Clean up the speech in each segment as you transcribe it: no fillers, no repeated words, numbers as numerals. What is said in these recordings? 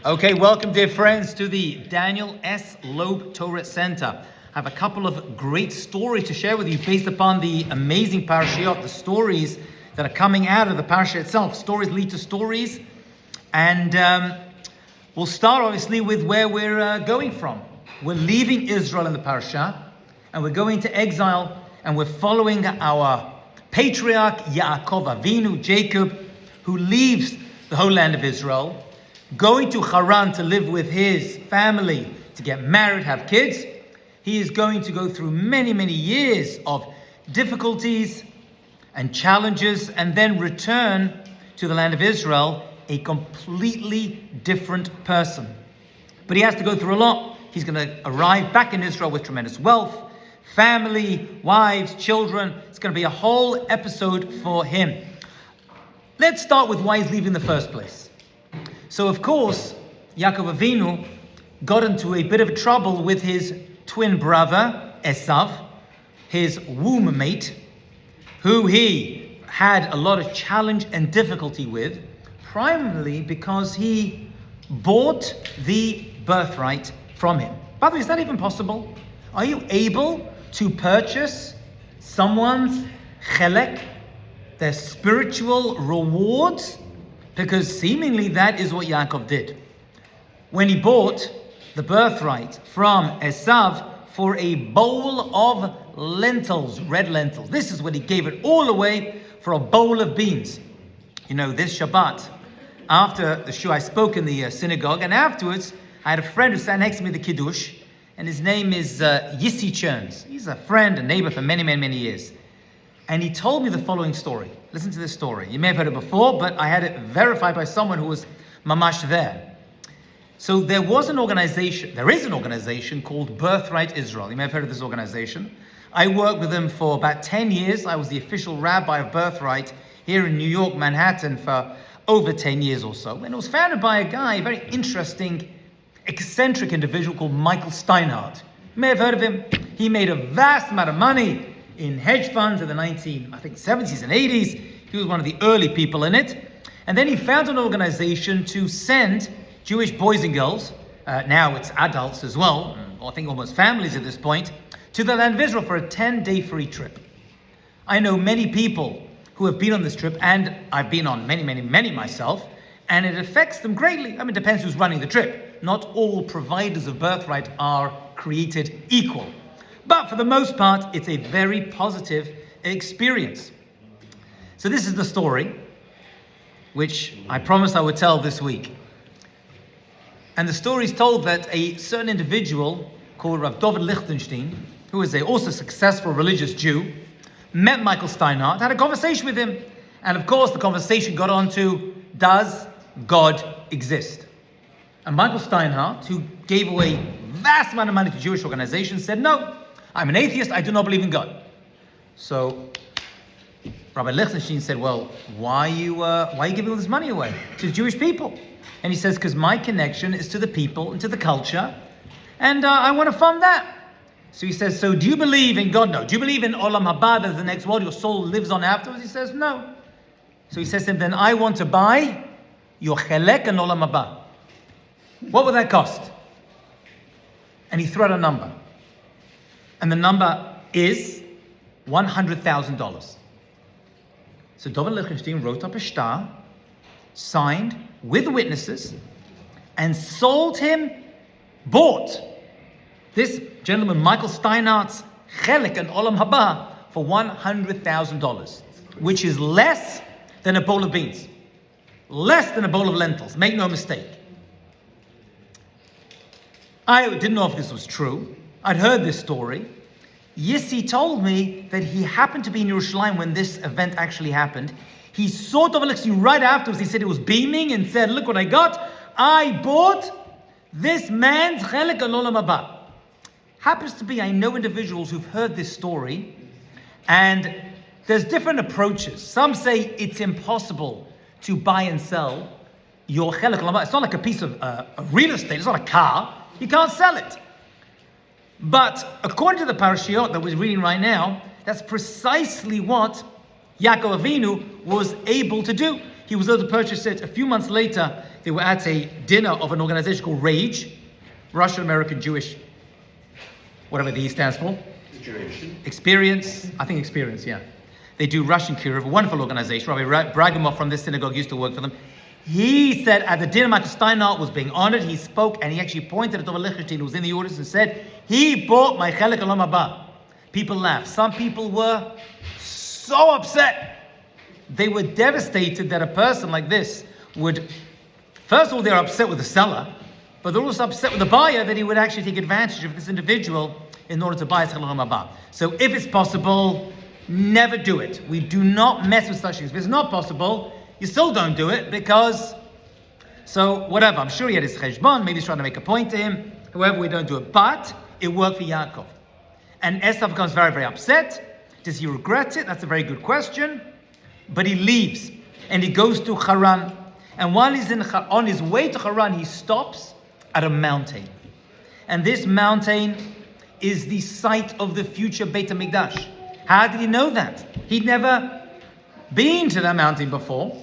Okay, welcome, dear friends, to the Daniel S. Loeb Torah Center. I have a couple of great stories to share with you based upon the amazing parashiyot, the stories that are coming out of the parasha itself. Stories lead to stories. And we'll start, obviously, with where we're going from. We're leaving Israel in the parasha, and we're going to exile, and we're following our patriarch Yaakov Avinu, Jacob, who leaves the whole land of Israel, going to Haran to live with his family, to get married, have kids. He is going to go through many, many years of difficulties and challenges, and then return to the land of Israel a completely different person. But he has to go through a lot. He's going to arrive back in Israel with tremendous wealth, family, wives, children. It's going to be a whole episode for him. Let's start with why he's leaving in the first place. So, of course, Yaakov Avinu got into a bit of trouble with his twin brother, Esav, his womb mate, who he had a lot of challenge and difficulty with, primarily because he bought the birthright from him. By the way, is that even possible? Are you able to purchase someone's chelek, their spiritual rewards? Because seemingly that is what Yaakov did. When he bought the birthright from Esav for a bowl of lentils, red lentils. This is what he gave it all away for a bowl of beans. You know, this Shabbat, after the shul, I spoke in the synagogue, and afterwards I had a friend who sat next to me at the Kiddush, and his name is Yissi Cherns. He's a friend, a neighbor for many, many, many years. And he told me the following story. Listen to this story. You may have heard it before, but I had it verified by someone who was mamash there. So there is an organization called Birthright Israel. You may have heard of this organization. I worked with them for about 10 years. I was the official rabbi of Birthright here in New York, Manhattan, for over 10 years or so. And it was founded by a guy, a very interesting, eccentric individual called Michael Steinhardt. You may have heard of him. He made a vast amount of money in hedge funds in the 70s and 80s. He was one of the early people in it. And then he founded an organization to send Jewish boys and girls, now it's adults as well, I think almost families at this point, to the land of Israel for a 10-day free trip. I know many people who have been on this trip, and I've been on many myself, and it affects them greatly. I mean, it depends who's running the trip. Not all providers of Birthright are created equal. But for the most part, it's a very positive experience. So this is the story, which I promised I would tell this week. And the story is told that a certain individual called Rav David Lichtenstein, who is a also successful religious Jew, met Michael Steinhardt, had a conversation with him. And of course, the conversation got on to, does God exist? And Michael Steinhardt, who gave away vast amount of money to Jewish organizations, said, no, I'm an atheist, I do not believe in God. So Rabbi Lichtenstein said, well, why are you giving all this money away to the Jewish people? And he says, because my connection is to the people and to the culture, and I want to fund that. So he says, so do you believe in God? No. Do you believe in Olam Haba, that the next world, your soul lives on afterwards? He says, no. So he says to him, then I want to buy your chelek and Olam Haba. What would that cost? And he threw out a number. And the number is $100,000. So David Lichtenstein wrote up a shtar, signed with witnesses, and bought this gentleman, Michael Steinhardt's chelek and Olam Haba for $100,000, which is less than a bowl of beans, less than a bowl of lentils. Make no mistake. I didn't know if this was true. I'd heard this story. Yissi told me that he happened to be in Yerushalayim when this event actually happened. He saw David Lichtenstein right afterwards. He said he was beaming and said, look what I got. I bought this man's chelek and olam haba. Happens to be, I know individuals who've heard this story, and there's different approaches. Some say it's impossible to buy and sell your chelek olam haba. It's not like a piece of real estate. It's not a car. You can't sell it. But according to the parashiyot that we're reading right now, that's precisely what Yaakov Avinu was able to do. he was able to purchase it. A few months later, they were at a dinner of an organization called RAGE, Russian American Jewish, whatever the E stands for. Experience, yeah. They do Russian Kiruv, a wonderful organization. Rabbi Bragimov from this synagogue used to work for them. He said at the dinner, Michael Steinhardt was being honored. He spoke and he actually pointed at Dov Lichtenstein, who was in the audience, and said, he bought my Chelek Olam Haba. People laughed. Some people were so upset. They were devastated that a person like this would, first of all, they're upset with the seller, but they're also upset with the buyer that he would actually take advantage of this individual in order to buy his Chelek Olam Haba. So if it's possible, never do it. We do not mess with such things. If it's not possible, you still don't do it because, so whatever. I'm sure he had his cheshbon, maybe he's trying to make a point to him. However, we don't do it. But it worked for Yaakov. And Esav becomes very, very upset. Does he regret it? That's a very good question. But he leaves and he goes to Haran. And while he's on his way to Haran, he stops at a mountain. And this mountain is the site of the future Beit HaMikdash. How did he know that? He'd never been to that mountain before.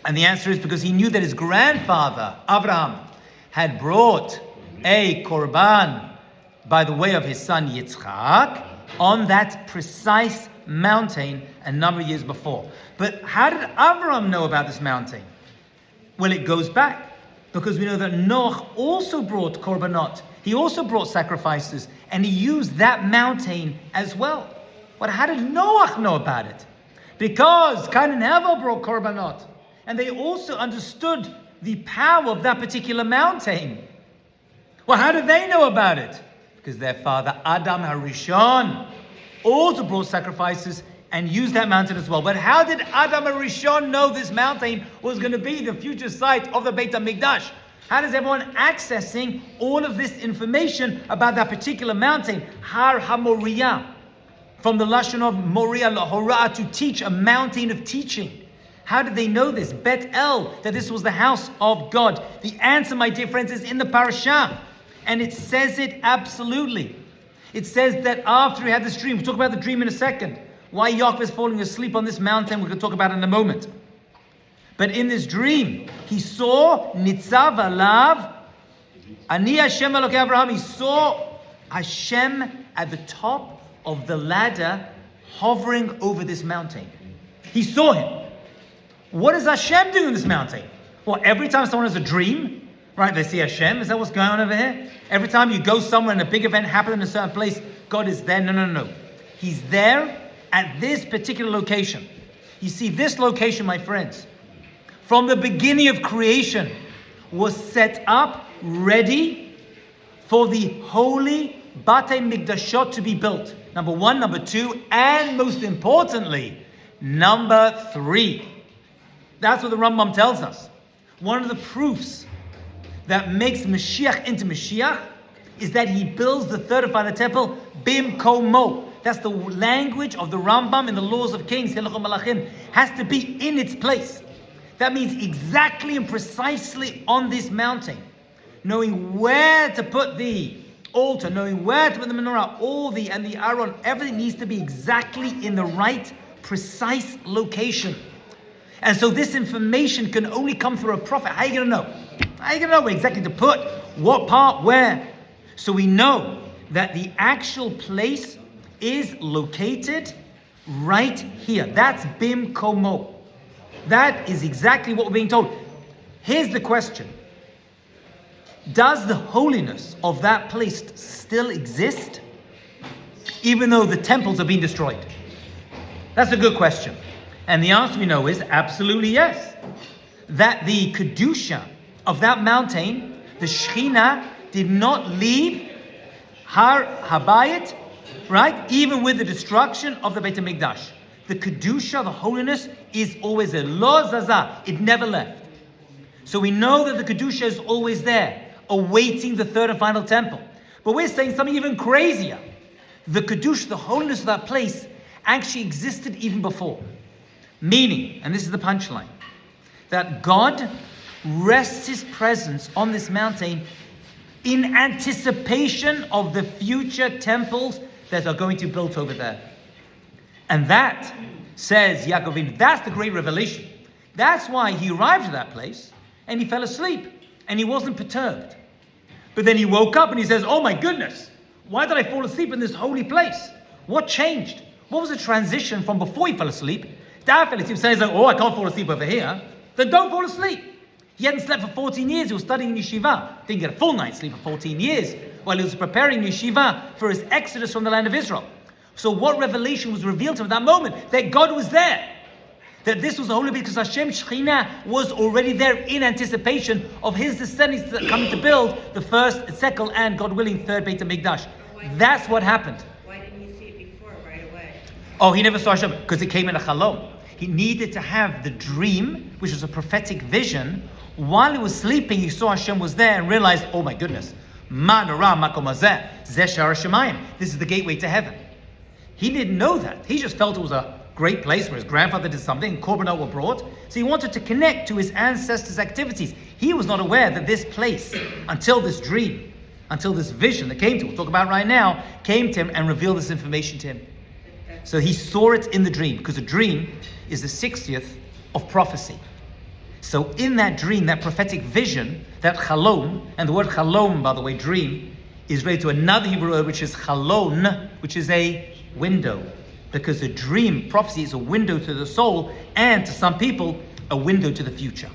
And the answer is because he knew that his grandfather, Abraham, had brought a korban by the way of his son Yitzchak on that precise mountain a number of years before. But how did Abraham know about this mountain? Well, it goes back because we know that Noach also brought korbanot. He also brought sacrifices and he used that mountain as well. But how did Noach know about it? Because Cain and Hevel brought korbanot. And they also understood the power of that particular mountain. Well, how did they know about it? Because their father Adam HaRishon also brought sacrifices and used that mountain as well. But how did Adam HaRishon know this mountain was going to be the future site of the Beit HaMikdash? How does everyone accessing all of this information about that particular mountain? Har HaMoriah, from the Lashon of Moriah Lahorah, to teach, a mountain of teaching. How did they know this? Bet El, that this was the house of God. The answer, my dear friends, is in the parasha. And it says it absolutely. It says that after he had this dream, we'll talk about the dream in a second. Why Yaakov is falling asleep on this mountain, we're going to talk about it in a moment. But in this dream, he saw Nitzav Alav, Ani Hashem Elokei Avraham. He saw Hashem at the top of the ladder hovering over this mountain. He saw him. What is Hashem doing in this mountain? Well, every time someone has a dream, right, they see Hashem. Is that what's going on over here? Every time you go somewhere and a big event happens in a certain place, God is there. No. He's there at this particular location. You see, this location, my friends, from the beginning of creation, was set up, ready for the holy Batei Mikdashot to be built. Number one, number two, and most importantly, number three. That's what the Rambam tells us. One of the proofs that makes Mashiach into Mashiach is that he builds the third and final temple bimkomo. That's the language of the Rambam in the Laws of Kings, Hilchot Malachim, has to be in its place. That means exactly and precisely on this mountain, knowing where to put the altar, knowing where to put the menorah, and the Aron, everything needs to be exactly in the right, precise location. And so this information can only come through a prophet. How are you going to know? How are you going to know exactly to put what part where? So we know that the actual place is located right here. That's Bim Komo. That is exactly what we're being told. Here's the question. Does the holiness of that place still exist, even though the temples are being destroyed? That's a good question. And the answer we know is absolutely yes. That the Kedusha of that mountain, the Shekhinah, did not leave Har Habayit, right? Even with the destruction of the Beit HaMikdash. The Kedusha, the holiness, is always there. Lo Zaza, it never left. So we know that the Kedusha is always there, awaiting the third and final temple. But we're saying something even crazier. The Kedusha, the holiness of that place, actually existed even before. Meaning, and this is the punchline, that God rests his presence on this mountain in anticipation of the future temples that are going to be built over there. And that, says Yaakov, that's the great revelation. That's why he arrived at that place and he fell asleep and he wasn't perturbed. But then he woke up and he says, oh my goodness, why did I fall asleep in this holy place? What changed? What was the transition from before he fell asleep? Dad fell asleep, saying, oh, I can't fall asleep over here. Then don't fall asleep. He hadn't slept for 14 years. He was studying in yeshiva. Didn't get a full night's sleep for 14 years while he was preparing yeshiva for his exodus from the land of Israel. So what revelation was revealed to him at that moment? That God was there. That this was the holy because Hashem Shekhinah was already there in anticipation of his descendants coming to build the first, second, and God willing, third Beit HaMikdash. That's what happened. Why didn't you see it before, right away? Oh, he never saw Hashem because it came in a chalom. He needed to have the dream, which was a prophetic vision. While he was sleeping, he saw Hashem was there and realized, oh my goodness, this is the gateway to heaven. He didn't know that. He just felt it was a great place where his grandfather did something and korbanot were brought. So he wanted to connect to his ancestors' activities. He was not aware that this place, until this dream, until this vision that came to him, we'll talk about right now, came to him and revealed this information to him. So he saw it in the dream, because a dream is the 60th of prophecy. So in that dream, that prophetic vision, that chalom, and the word chalom, by the way, dream, is related to another Hebrew word, which is chalon, which is a window. Because a dream, prophecy, is a window to the soul, and to some people, a window to the future.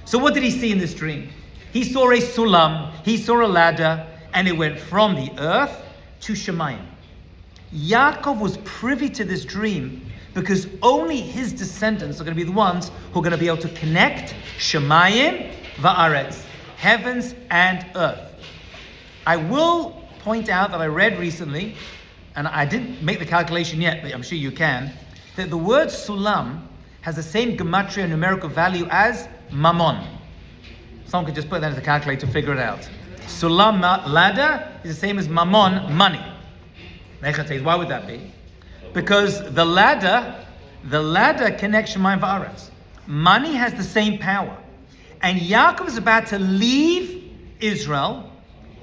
So what did he see in this dream? He saw a sulam, he saw a ladder, and it went from the earth to Shemayim. Yaakov was privy to this dream because only his descendants are going to be the ones who are going to be able to connect Shemayim va'aretz, heavens and earth. I will point out that I read recently, and I didn't make the calculation yet, but I'm sure you can, that the word sulam has the same gematria numerical value as mammon. Someone could just put that into the calculator to figure it out. Sulam, ladder, is the same as mammon, money. Why would that be? Because the ladder connects Shemayim va'aretz. Money has the same power. And Yaakov is about to leave Israel.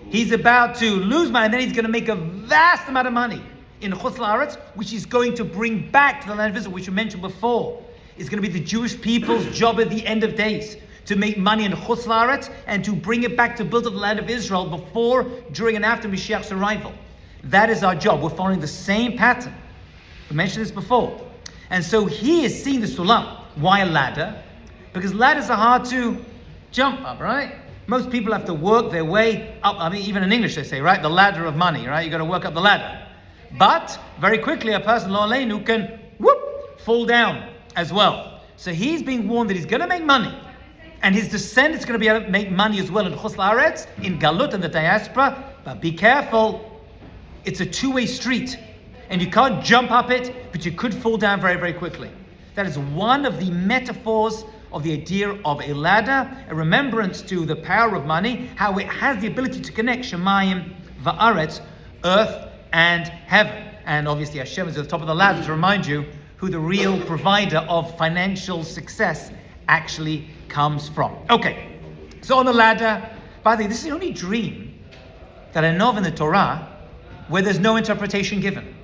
He's about to lose money, and then he's going to make a vast amount of money in Chutz La'aretz, which he's going to bring back to the land of Israel, which we mentioned before. It's going to be the Jewish people's job at the end of days, to make money in Chutz La'aretz and to bring it back to build up the land of Israel before, during, and after Mashiach's arrival. That is our job. We're following the same pattern. We mentioned this before. And so he is seeing the sulam. Why a ladder? Because ladders are hard to jump up, right? Most people have to work their way up. I mean, even in English they say, right? The ladder of money, right? You've got to work up the ladder. But very quickly a person, lo aleinu, can fall down as well. So he's being warned that he's going to make money. And his descendants are going to be able to make money as well in Chutz La'aretz, in Galut and the diaspora. But be careful. It's a two-way street. And you can't jump up it, but you could fall down very, very quickly. That is one of the metaphors of the idea of a ladder, a remembrance to the power of money, how it has the ability to connect Shemayim va'aretz, earth and heaven. And obviously Hashem is at the top of the ladder to remind you who the real provider of financial success actually comes from. Okay, so on the ladder, by the way, this is the only dream that I know of in the Torah where there's no interpretation given.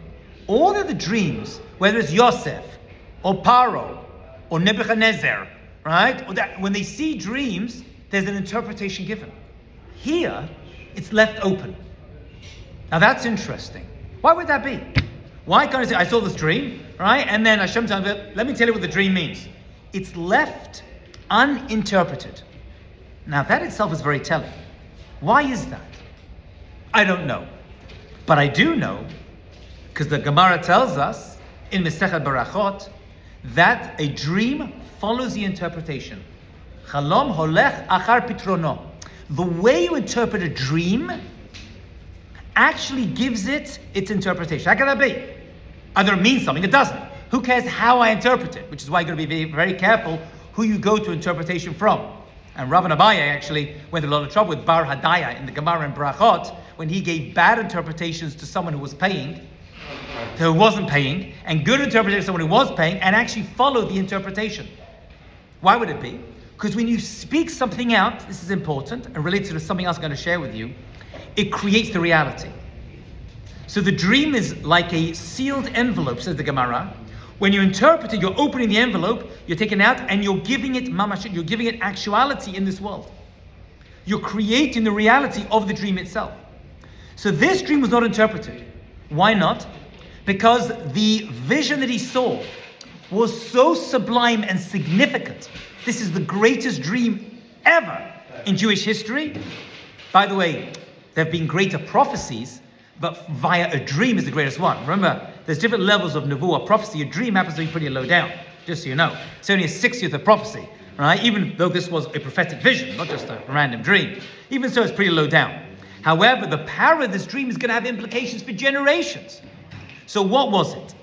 All of the dreams, whether it's Yosef or Paro or Nebuchadnezzar, right? Or that when they see dreams, there's an interpretation given. Here, it's left open. Now that's interesting. Why would that be? Why can't I say, I saw this dream, right? And then Hashem tells me, let me tell you what the dream means. It's left uninterpreted. Now that itself is very telling. Why is that? I don't know. But I do know, because the Gemara tells us in Masechet Barachot that a dream follows the interpretation. Chalom holech achar pitrono. The way you interpret a dream actually gives it its interpretation. How can that be? Either it means something, it doesn't. Who cares how I interpret it? Which is why you're going to be very, very careful who you go to interpretation from. And Rav and Abaye actually went through a lot of trouble with Bar Hadaya in the Gemara and Brachot when he gave bad interpretations to someone who was paying, who wasn't paying, and good interpretation to someone who was paying, and actually followed the interpretation. Why would it be? Because when you speak something out, this is important, and related to something else I'm going to share with you, it creates the reality. So the dream is like a sealed envelope, says the Gemara, When you interpret it, you're opening the envelope, you're taking it out, and you're giving it mamash, you're giving it actuality in this world. You're creating the reality of the dream itself. So this dream was not interpreted. Why not? Because the vision that he saw was so sublime and significant. This is the greatest dream ever in Jewish history. By the way, there have been greater prophecies, but via a dream is the greatest one. Remember, there's different levels of nevuah prophecy. A dream happens to be pretty low down, just so you know. It's only a 60th of prophecy, right? Even though this was a prophetic vision, not just a random dream. Even so, it's pretty low down. However, the power of this dream is going to have implications for generations. So what was it?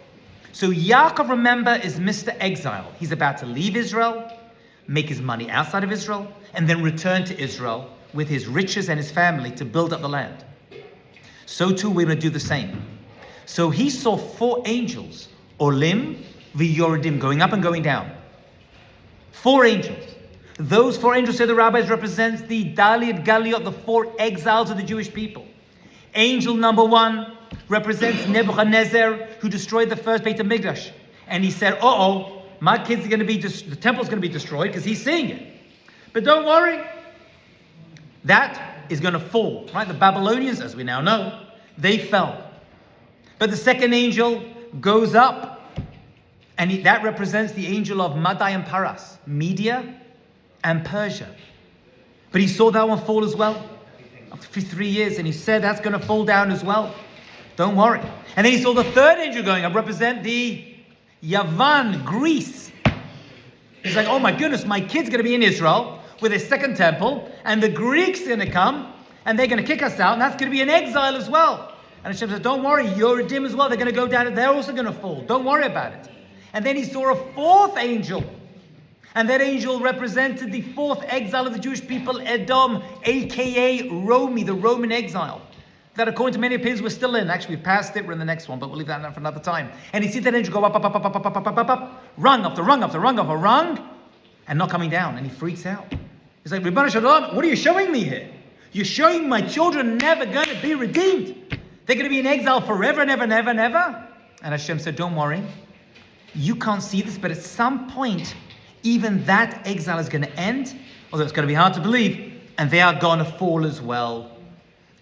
So Yaakov, remember, is Mr. Exile. He's about to leave Israel, make his money outside of Israel, and then return to Israel with his riches and his family to build up the land. So too, we're going to do the same. So he saw 4 angels, Olim, V'Yoridim, going up and going down. 4 angels. Those 4 angels, say the rabbis, represents the Dalid Galiot, the 4 exiles of the Jewish people. Angel number 1 represents Nebuchadnezzar, who destroyed the first Beit HaMikdash. And he said, my kids are going to be, the temple's going to be destroyed, because he's seeing it. But don't worry, that is going to fall, right? The Babylonians, as we now know, they fell. But the second angel goes up, and that represents the angel of Madai and Paras, Media and Persia. But he saw that one fall as well, after 3 years, and he said that's going to fall down as well. Don't worry. And then he saw the third angel going up, represent the Yavan, Greece. He's like, oh my goodness, my kid's going to be in Israel with a second temple, and the Greeks are going to come, and they're going to kick us out, and that's going to be an exile as well. And Hashem said, don't worry, Yoredim as well, they're going to go down, and they're also going to fall. Don't worry about it. And then he saw a 4th angel, and that angel represented the 4th exile of the Jewish people, Edom, aka Romi, the Roman exile, that according to many opinions we're still in. Actually, we've passed it, we're in the next one, but we'll leave that for another time. And he sees that angel go up, rung after rung after rung after rung, and not coming down, and he freaks out. He's like, Ribbana Shalom, what are you showing me here? You're showing my children never going to be redeemed. They're going to be in exile forever and ever and ever and ever. And Hashem said, don't worry. You can't see this, but at some point, even that exile is going to end, although it's going to be hard to believe, and they are going to fall as well.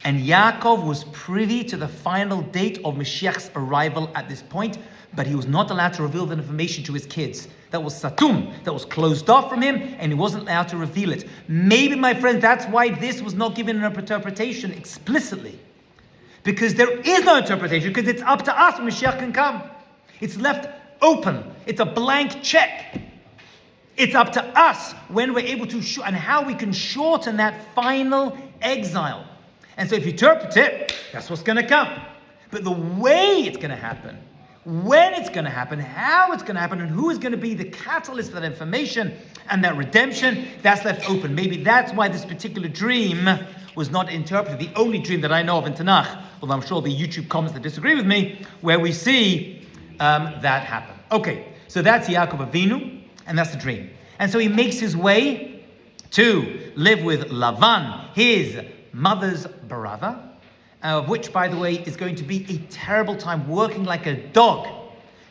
And Yaakov was privy to the final date of Mashiach's arrival at this point, but he was not allowed to reveal that information to his kids. That was satum, that was closed off from him, and he wasn't allowed to reveal it. Maybe, my friends, that's why this was not given an interpretation explicitly. Because there is no interpretation, because it's up to us when Mashiach can come. It's left open. It's a blank check. It's up to us when we're able to, and how we can shorten that final exile. And so if you interpret it, that's what's going to come. But the way it's going to happen, when it's going to happen, how it's going to happen, and who is going to be the catalyst for that information and that redemption, that's left open. Maybe that's why this particular dream was not interpreted. The only dream that I know of in Tanakh, although I'm sure the YouTube comments that disagree with me, where we see that happen. Okay, so that's Yaakov Avinu, and that's the dream. And so he makes his way to live with Lavan, his mother's brother, of which, by the way, is going to be a terrible time, working like a dog,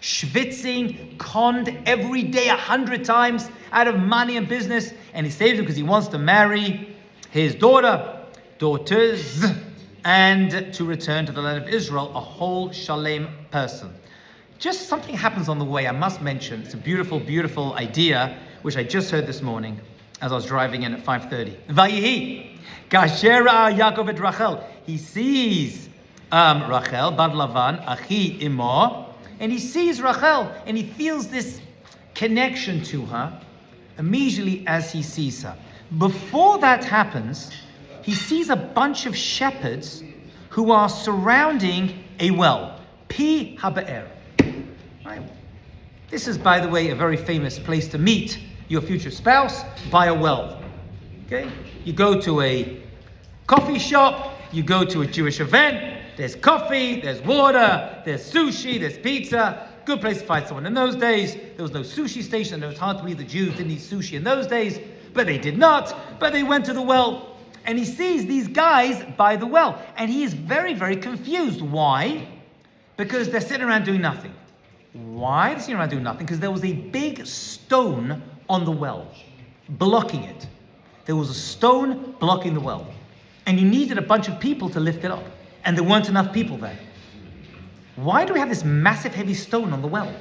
schwitzing, conned every day 100 times out of money and business, and he saves him because he wants to marry his daughters, and to return to the land of Israel, a whole shalem person. Just something happens on the way, I must mention. It's a beautiful, beautiful idea, which I just heard this morning as I was driving in at 5:30. Vayihi, kasher ra'a Yaakov et Rachel. He sees Rachel, Bar Lavan, Achi Imo, and he sees Rachel, and he feels this connection to her immediately as he sees her. Before that happens, he sees a bunch of shepherds who are surrounding a well, Pi HaBe'er. Right. This is, by the way, a very famous place to meet your future spouse, by a well. Okay? You go to a coffee shop, you go to a Jewish event, there's coffee, there's water, there's sushi, there's pizza. Good place to find someone. In those days, there was no sushi station, and it was hard to believe the Jews didn't eat sushi in those days, but they did not. But they went to the well, and he sees these guys by the well, and he is very, very confused. Why? Because they're sitting around doing nothing. Why are they sitting around doing nothing? Because there was a big stone on the well, blocking it. There was a stone blocking the well. And you needed a bunch of people to lift it up. And there weren't enough people there. Why do we have this massive heavy stone on the well?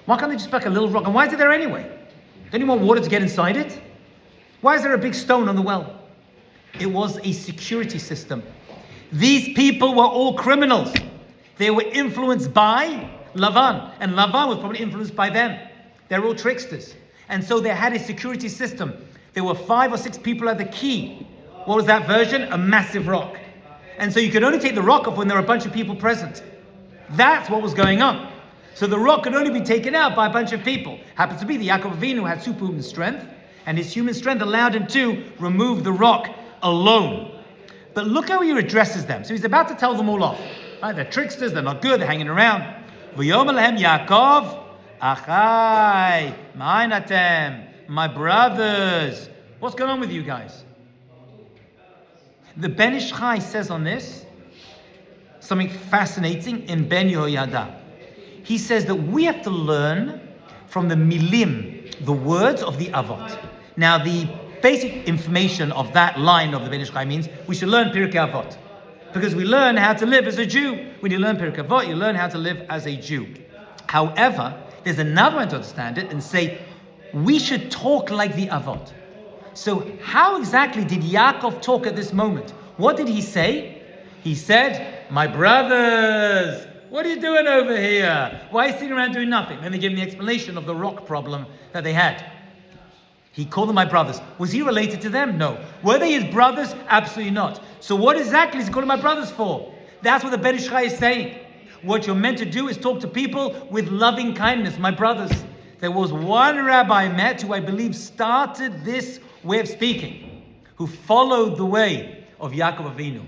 Why can't they just pick a little rock? And why is it there anyway? Don't you want water to get inside it? Why is there a big stone on the well? It was a security system. These people were all criminals. They were influenced by Lavan. And Lavan was probably influenced by them. They're all tricksters. And so they had a security system. There were 5 or 6 people at the key. What was that version? A massive rock. And so you could only take the rock off when there were a bunch of people present. That's what was going on. So the rock could only be taken out by a bunch of people. Happens to be the Yaakov Avinu had superhuman strength, and his human strength allowed him to remove the rock alone. But look how he addresses them. So he's about to tell them all off. Right? They're tricksters, they're not good, they're hanging around. V'yomer lahem Yaakov, achai, ma'ayin atem, my brothers. What's going on with you guys? The Ben Ish Chai says on this something fascinating in Ben Yehoyada. He says that we have to learn from the milim, the words of the Avot. Now, the basic information of that line of the Ben Ish Chai means we should learn Pirkei Avot. Because we learn how to live as a Jew. When you learn Pirkei Avot, you learn how to live as a Jew. However, there's another way to understand it and say, we should talk like the Avot. So how exactly did Yaakov talk at this moment? What did he say? He said, my brothers, what are you doing over here? Why are you sitting around doing nothing? Then they give him the explanation of the rock problem that they had. He called them my brothers. Was he related to them? No. Were they his brothers? Absolutely not. So what exactly is he calling my brothers for? That's what the Ben Ish Chai is saying. What you're meant to do is talk to people with loving kindness, my brothers. There was one rabbi I met who I believe started this way of speaking, who followed the way of Yaakov Avinu.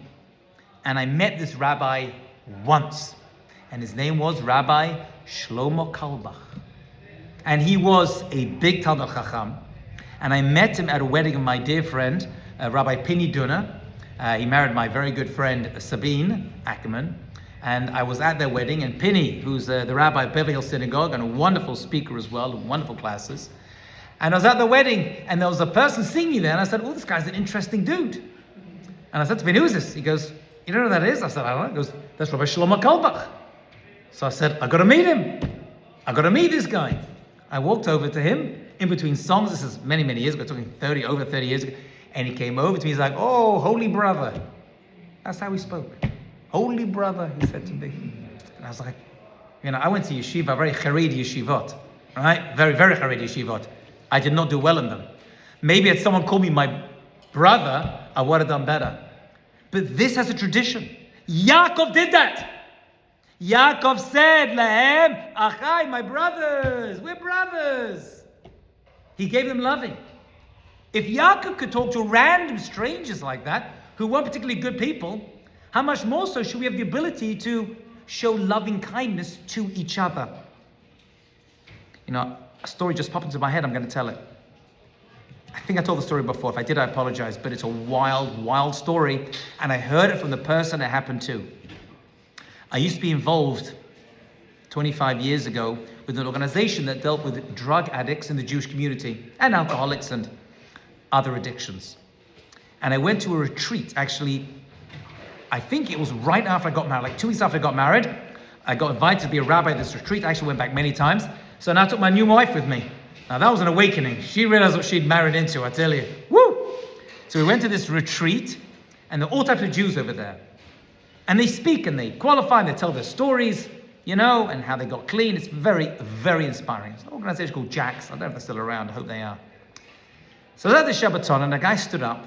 And I met this rabbi once. And his name was Rabbi Shlomo Kalbach. And he was a big Talmid Chacham. And I met him at a wedding of my dear friend, Rabbi Pini Duna. He married my very good friend, Sabine Ackerman. And I was at their wedding, and Pini, who's the rabbi of Beverly Hills Synagogue, and a wonderful speaker as well, wonderful classes. And I was at the wedding, and there was a person seeing me there, and I said, oh, this guy's an interesting dude. And I said to Pini, who is this? He goes, you don't know who that is? I said, I don't know. He goes, that's Rabbi Shlomo Kalbach. So I said, I got to meet him. I got to meet this guy. I walked over to him in between songs. This is many, many years ago, talking over 30 years ago. And he came over to me. He's like, oh, holy brother. That's how he spoke. Holy brother, he said to me. And I was like, I went to yeshiva, very Haredi yeshivot. Right? Very, very Haredi yeshivot. I did not do well in them. Maybe if someone called me my brother, I would have done better. But this has a tradition. Yaakov did that. Yaakov said, Lahem, Achai, my brothers, we're brothers. He gave them loving. If Yaakov could talk to random strangers like that, who weren't particularly good people, how much more so should we have the ability to show loving kindness to each other? A story just popped into my head, I'm going to tell it. I think I told the story before. If I did, I apologize, but it's a wild, wild story, and I heard it from the person it happened to. I used to be involved 25 years ago with an organization that dealt with drug addicts in the Jewish community and alcoholics and other addictions. And I went to a retreat, actually, I think it was right after I got married, like 2 weeks after I got married. I got invited to be a rabbi at this retreat. I actually went back many times. So now I took my new wife with me. Now that was an awakening. She realized what she'd married into, I tell you. Woo! So we went to this retreat, and there are all types of Jews over there. And they speak and they qualify and they tell their stories, and how they got clean. It's very, very inspiring. It's an organization called JAX. I don't know if they're still around. I hope they are. So I was at the Shabbaton, and a guy stood up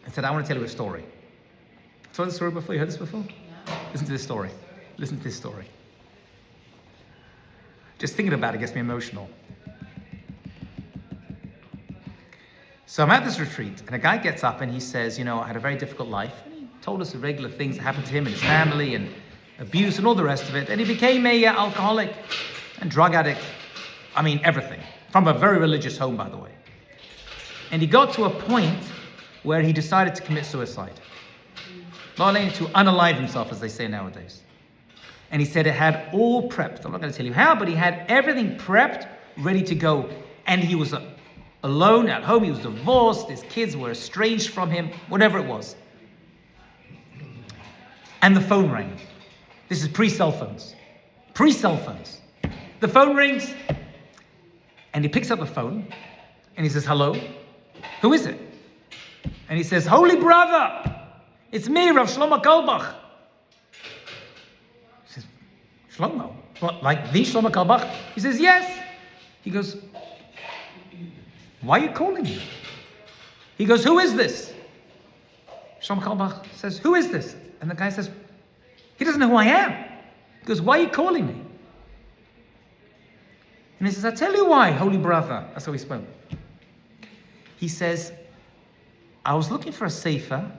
and said, I want to tell you a story. Told this story before? You heard this before? No. Listen to this story. Listen to this story. Just thinking about it gets me emotional. So I'm at this retreat, and a guy gets up and he says, I had a very difficult life. And he told us the regular things that happened to him and his family and abuse and all the rest of it. And he became a alcoholic and drug addict. Everything. From a very religious home, by the way. And he got to a point where he decided to commit suicide. To unalive himself, as they say nowadays. And he said it had all prepped. I'm not going to tell you how, but he had everything prepped, ready to go. And he was alone at home. He was divorced. His kids were estranged from him, whatever it was. And the phone rang. This is pre-cell phones. Pre-cell phones. The phone rings, and he picks up the phone, and he says, hello? Who is it? And he says, holy brother, it's me, Rav Shlomo Kalbach. He says, Shlomo? What, like the Shlomo Kalbach? He says, yes. He goes, why are you calling me? He goes, who is this? Shlomo Kalbach says, who is this? And the guy says, he doesn't know who I am. He goes, why are you calling me? And he says, I tell you why, holy brother. That's how he spoke. He says, I was looking for a sefer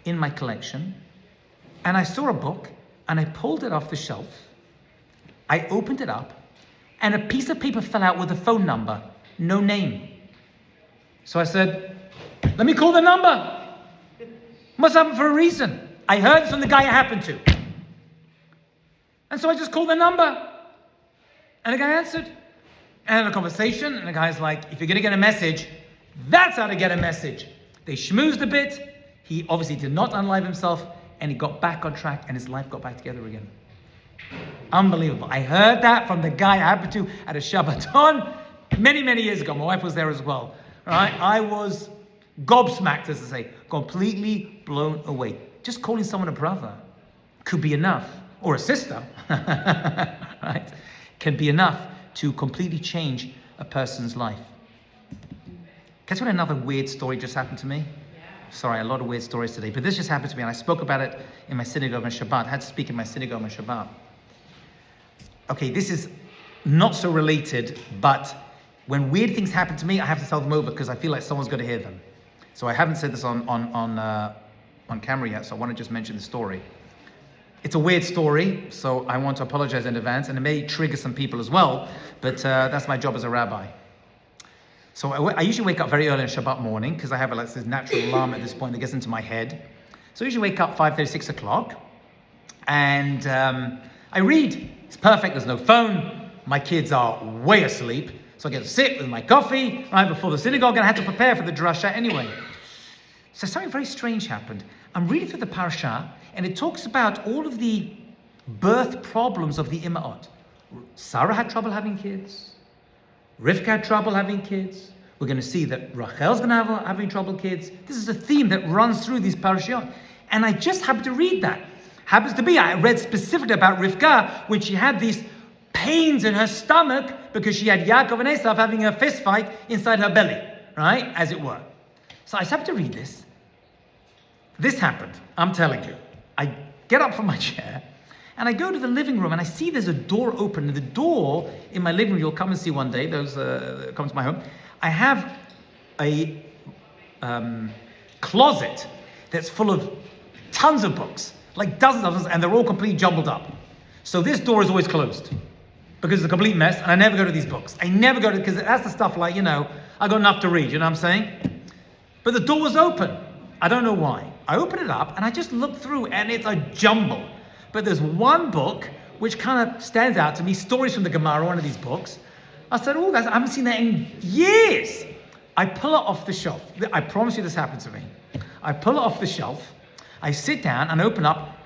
in my collection, and I saw a book, and I pulled it off the shelf. I opened it up, and a piece of paper fell out with a phone number, no name. So I said, let me call the number. Must happen for a reason. I heard this from the guy it happened to. And so I just called the number. And the guy answered. And I had a conversation, and the guy's like, if you're going to get a message, that's how to get a message. They schmoozed a bit. He obviously did not unalive himself, and he got back on track, and his life got back together again. Unbelievable. I heard that from the guy I happened to at a Shabbaton many, many years ago. My wife was there as well. Right? I was gobsmacked, as they say, completely blown away. Just calling someone a brother could be enough, or a sister, right? Can be enough to completely change a person's life. Guess what another weird story just happened to me? Sorry, a lot of weird stories today, but this just happened to me, and I spoke about it in my synagogue on Shabbat. I had to speak in my synagogue on Shabbat. Okay, this is not so related, but when weird things happen to me, I have to tell them over because I feel like someone's going to hear them. So I haven't said this on camera yet, so I want to just mention the story. It's a weird story, so I want to apologize in advance, and it may trigger some people as well, but that's my job as a rabbi. So I usually wake up very early on Shabbat morning because I have this natural alarm at this point that gets into my head. So I usually wake up 5:30, 6 o'clock, and I read. It's perfect. There's no phone. My kids are way asleep, so I get to sit with my coffee right before the synagogue, and I had to prepare for the drasha anyway. So something very strange happened. I'm reading through the parasha, and it talks about all of the birth problems of the Ima'ot. Sarah had trouble having kids. Rivka had trouble having kids. We're going to see that Rachel's going to have having trouble kids. This is a theme that runs through these parashiyot. And I just happened to read that. Happens to be, I read specifically about Rivka when she had these pains in her stomach because she had Yaakov and Esav having a fist fight inside her belly, right? As it were. So I just happened to read this. This happened, I'm telling you. I get up from my chair, and I go to the living room, and I see there's a door open. And the door in my living room, you'll come and see one day, those come to my home. I have a closet that's full of tons of books, like dozens, and they're all completely jumbled up. So this door is always closed because it's a complete mess, and I never go to these books. I never go to, because that's the stuff like, I got enough to read, you know what I'm saying? But the door was open. I don't know why. I open it up, and I just look through, and it's a jumble. But there's one book which kind of stands out to me, stories from the Gemara, one of these books. I said, oh, I haven't seen that in years. I pull it off the shelf. I promise you this happened to me. I pull it off the shelf. I sit down and open up,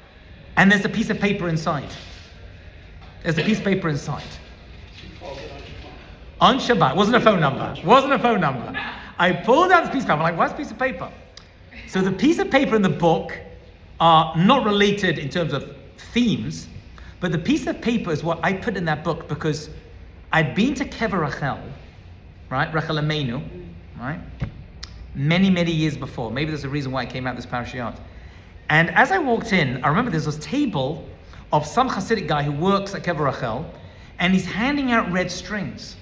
and there's a piece of paper inside. There's a piece of paper inside. On Shabbat. Wasn't a phone number. I pulled out this piece of paper. I'm like, what's this piece of paper? So the piece of paper in the book are not related in terms of themes, but the piece of paper is what I put in that book because I'd been to Kever Rachel, right? Rachel Ameinu, right? Many, many years before. Maybe there's a reason why I came out this parashiyot. And as I walked in, I remember there's this table of some Hasidic guy who works at Kever Rachel, and he's handing out red strings.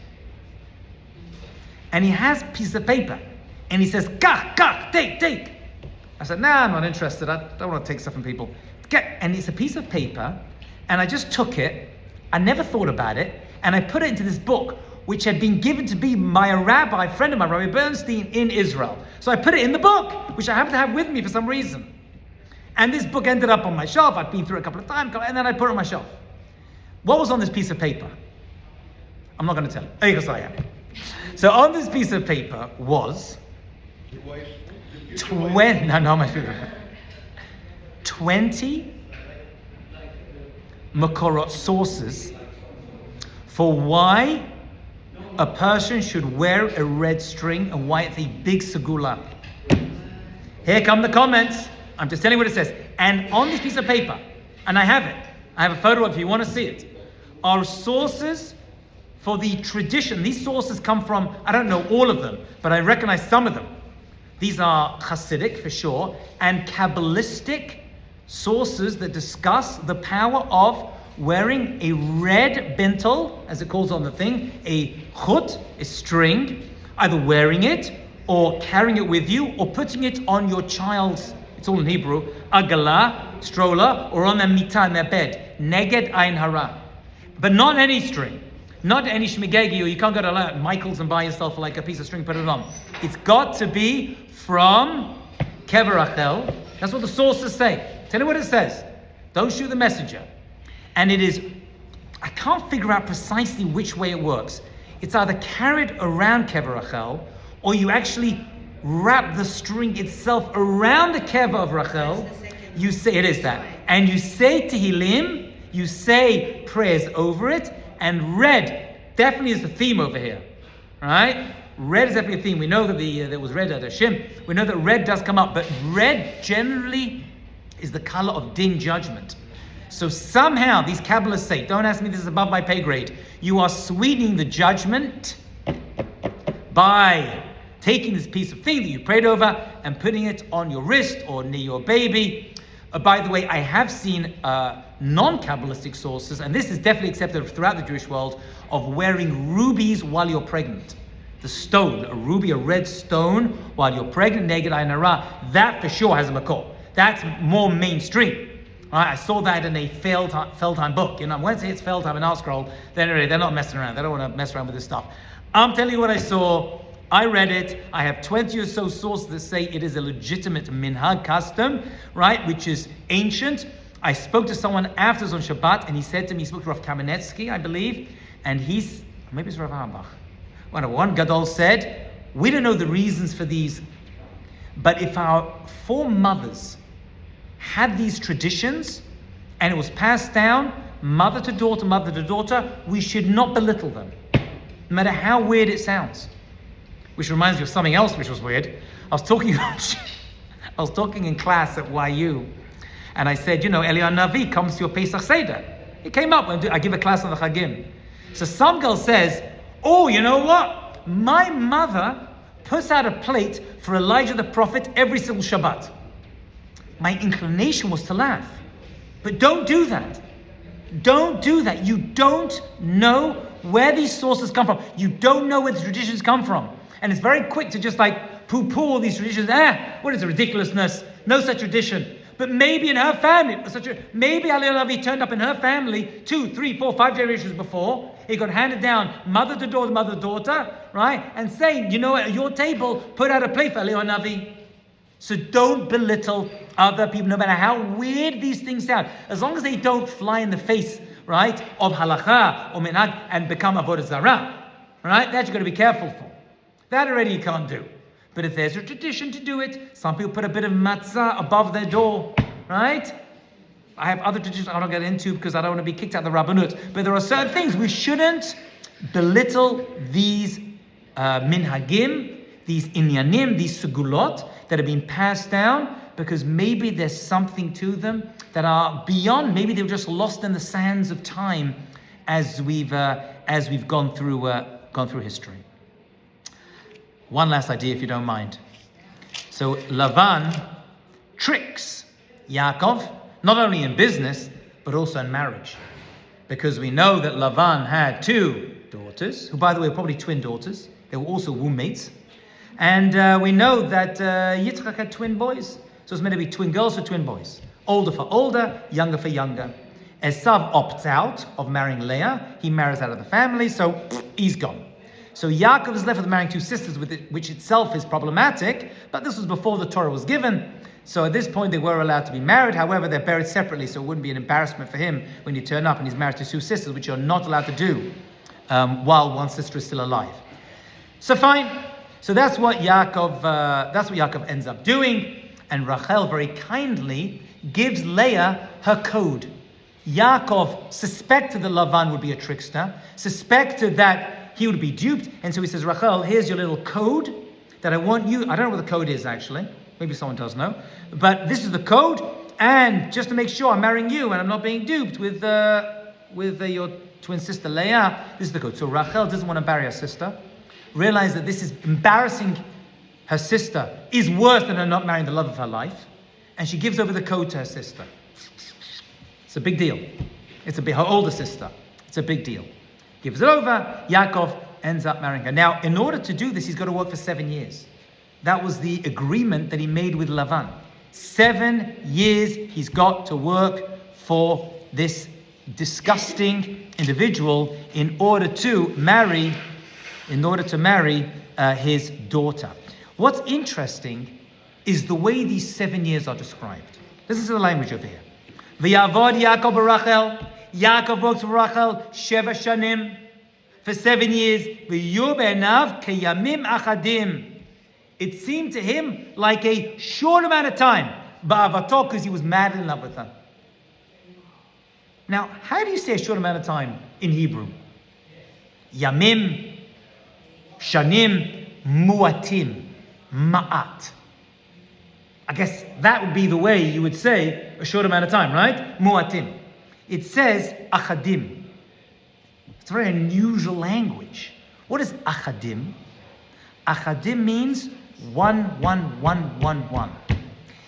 And he has pieces of paper, and he says, Kach, take. I said, nah, I'm not interested. I don't want to take stuff from people. And it's a piece of paper, and I just took it. I never thought about it, and I put it into this book, which had been given to me by a rabbi, friend of mine, Rabbi Bernstein, in Israel. So I put it in the book, which I happen to have with me for some reason. And this book ended up on my shelf. I'd been through it a couple of times, and then I put it on my shelf. What was on this piece of paper? I'm not going to tell you. Yes, I am. So on this piece of paper was 20 Makorot sources for why a person should wear a red string and why it's a big segula. Here come the comments. I'm just telling you what it says. And on this piece of paper, and I have it, I have a photo if you want to see it, are sources for the tradition. These sources come from, I don't know all of them, but I recognize some of them. These are Hasidic for sure, and Kabbalistic sources that discuss the power of wearing a red bintel, as it calls on the thing, a chut, a string, either wearing it or carrying it with you or putting it on your child's, it's all in Hebrew, agala, stroller, or on their mitah, in their bed, neged ayin hara. But not any string, not any shmigegi, or you can't go to Michael's and buy yourself like a piece of string, put it on. It's got to be from kever Rachel. That's what the sources say. Tell you what it says. Don't shoot the messenger. And it is, I can't figure out precisely which way it works. It's either carried around kever Rachel, or you actually wrap the string itself around the kever of Rachel. You say, it is that. And you say Tehillim, you say prayers over it, and red definitely is the theme over here. Right? Red is definitely a theme. We know that there was red at Hashem. We know that red does come up, but red generally is the color of din, judgment. So somehow these Kabbalists say, don't ask me, this is above my pay grade, you are sweetening the judgment by taking this piece of thing that you prayed over and putting it on your wrist or near your baby. By the way, I have seen non-Kabbalistic sources, and this is definitely accepted throughout the Jewish world, of wearing rubies while you're pregnant. The stone, a ruby, a red stone, while you're pregnant, neged ayin hara, that for sure has a makor. That's more mainstream. Right? I saw that in a Feldheim book. When I say it's Feldheim and Art-Scroll, they're not messing around. They don't want to mess around with this stuff. I'm telling you what I saw. I read it. I have 20 or so sources that say it is a legitimate minhag custom, right, which is ancient. I spoke to someone after on Shabbat, and he said to me, he spoke to Rav Kamenetsky, I believe, and maybe it's Rav Hambach. One Gadol said, we don't know the reasons for these, but if our foremothers had these traditions, and it was passed down, mother to daughter, we should not belittle them, no matter how weird it sounds. Which reminds me of something else which was weird. I was talking in class at YU, and I said, Eliyahu Navi comes to your Pesach Seder. It came up when I give a class on the Chagim. So some girl says, oh, you know what? My mother puts out a plate for Elijah the prophet every single Shabbat. My inclination was to laugh. But don't do that. Don't do that. You don't know where these sources come from. You don't know where the traditions come from. And it's very quick to just poo-poo all these traditions. What is the ridiculousness? No such tradition. But maybe in her family, maybe Eliyahu Navi turned up in her family 2, 3, 4, 5 generations before. It got handed down mother to daughter, right? And saying, at your table, put out a plate for Eliyahu Navi. So don't belittle other people, no matter how weird these things sound. As long as they don't fly in the face, right, of halacha or minhag and become avodah zarah, right? That you've got to be careful for. That already you can't do. But if there's a tradition to do it, some people put a bit of matzah above their door, right? I have other traditions I don't get into because I don't want to be kicked out of the Rabbanut. But there are certain things we shouldn't belittle these minhagim, these inyanim, these segulot that have been passed down, because maybe there's something to them that are beyond. Maybe they were just lost in the sands of time as we've gone through history. One last idea, if you don't mind. So Lavan tricks Yaakov, not only in business, but also in marriage. Because we know that Lavan had 2 daughters, who by the way were probably twin daughters. They were also womb mates. And we know that Yitzchak had twin boys. So it's meant to be twin girls or twin boys. Older for older, younger for younger. Esav opts out of marrying Leah. He marries out of the family, so he's gone. So Yaakov is left with marrying two sisters, which itself is problematic, but this was before the Torah was given. So at this point they were allowed to be married. However, they're buried separately, so it wouldn't be an embarrassment for him when you turn up and he's married to two sisters, which you're not allowed to do while one sister is still alive. So fine. So that's what Yaakov ends up doing. And Rachel very kindly gives Leah her code. Yaakov suspected that Lavan would be a trickster, suspected that he would be duped, and so he says, Rachel, here's your little code that I want you. I don't know what the code is actually. Maybe someone does know. But this is the code, and just to make sure I'm marrying you and I'm not being duped with your twin sister Leah, this is the code. So Rachel doesn't want to bury her sister, realize that this is embarrassing her sister, is worse than her not marrying the love of her life, and she gives over the code to her sister. It's a big deal. Her older sister. It's a big deal. Gives it over. Yaakov ends up marrying her. Now, in order to do this, he's got to work for 7 years. That was the agreement that he made with Lavan. 7 years he's got to work for this disgusting individual in order to marry his daughter. What's interesting is the way these 7 years are described. Listen to the language over here. V'yavod Yaakov b'Rachel. Yaakov works for Rachel 7 shanim, for 7 years. V'yu be'enav keyamim achadim. It seemed to him like a short amount of time, ba'avato, because he was mad in love with her. Now, how do you say a short amount of time in Hebrew? Yamim, shanim, muatim, ma'at. I guess that would be the way you would say a short amount of time, right? Muatim. It says achadim. It's a very unusual language. What is achadim? Achadim means 1, 1, 1, 1, 1.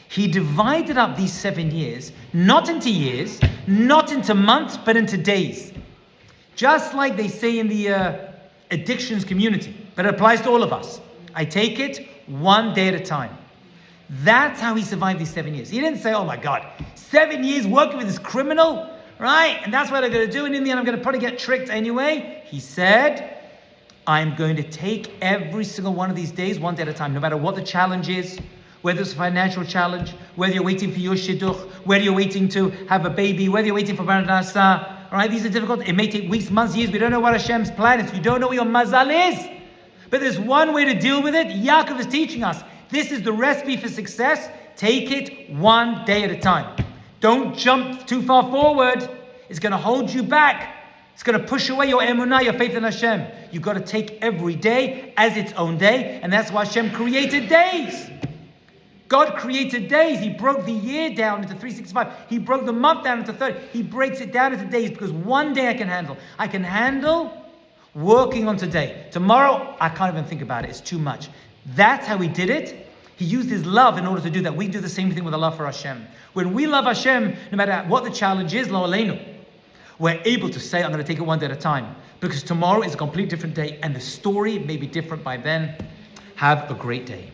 He divided up these 7 years, not into years, not into months, but into days. Just like they say in the addictions community, but it applies to all of us. I take it 1 day at a time. That's how he survived these 7 years. He didn't say, oh my God, 7 years working with this criminal, right? And that's what I'm going to do. And in the end, I'm going to probably get tricked anyway. He said, I'm going to take every single one of these days 1 day at a time, no matter what the challenge is, whether it's a financial challenge, whether you're waiting for your shidduch, whether you're waiting to have a baby, whether you're waiting for Baranasa. All right, these are difficult. It may take weeks, months, years. We don't know what Hashem's plan is. You don't know what your mazal is. But there's one way to deal with it. Yaakov is teaching us. This is the recipe for success. Take it 1 day at a time. Don't jump too far forward. It's going to hold you back. It's going to push away your emunah, your faith in Hashem. You've got to take every day as its own day. And that's why Hashem created days. God created days. He broke the year down into 365. He broke the month down into 30. He breaks it down into days because 1 day I can handle. I can handle working on today. Tomorrow, I can't even think about it. It's too much. That's how he did it. He used his love in order to do that. We do the same thing with the love for Hashem. When we love Hashem, no matter what the challenge is, lo aleinu, we're able to say, I'm going to take it 1 day at a time. Because tomorrow is a completely different day and the story may be different by then. Have a great day.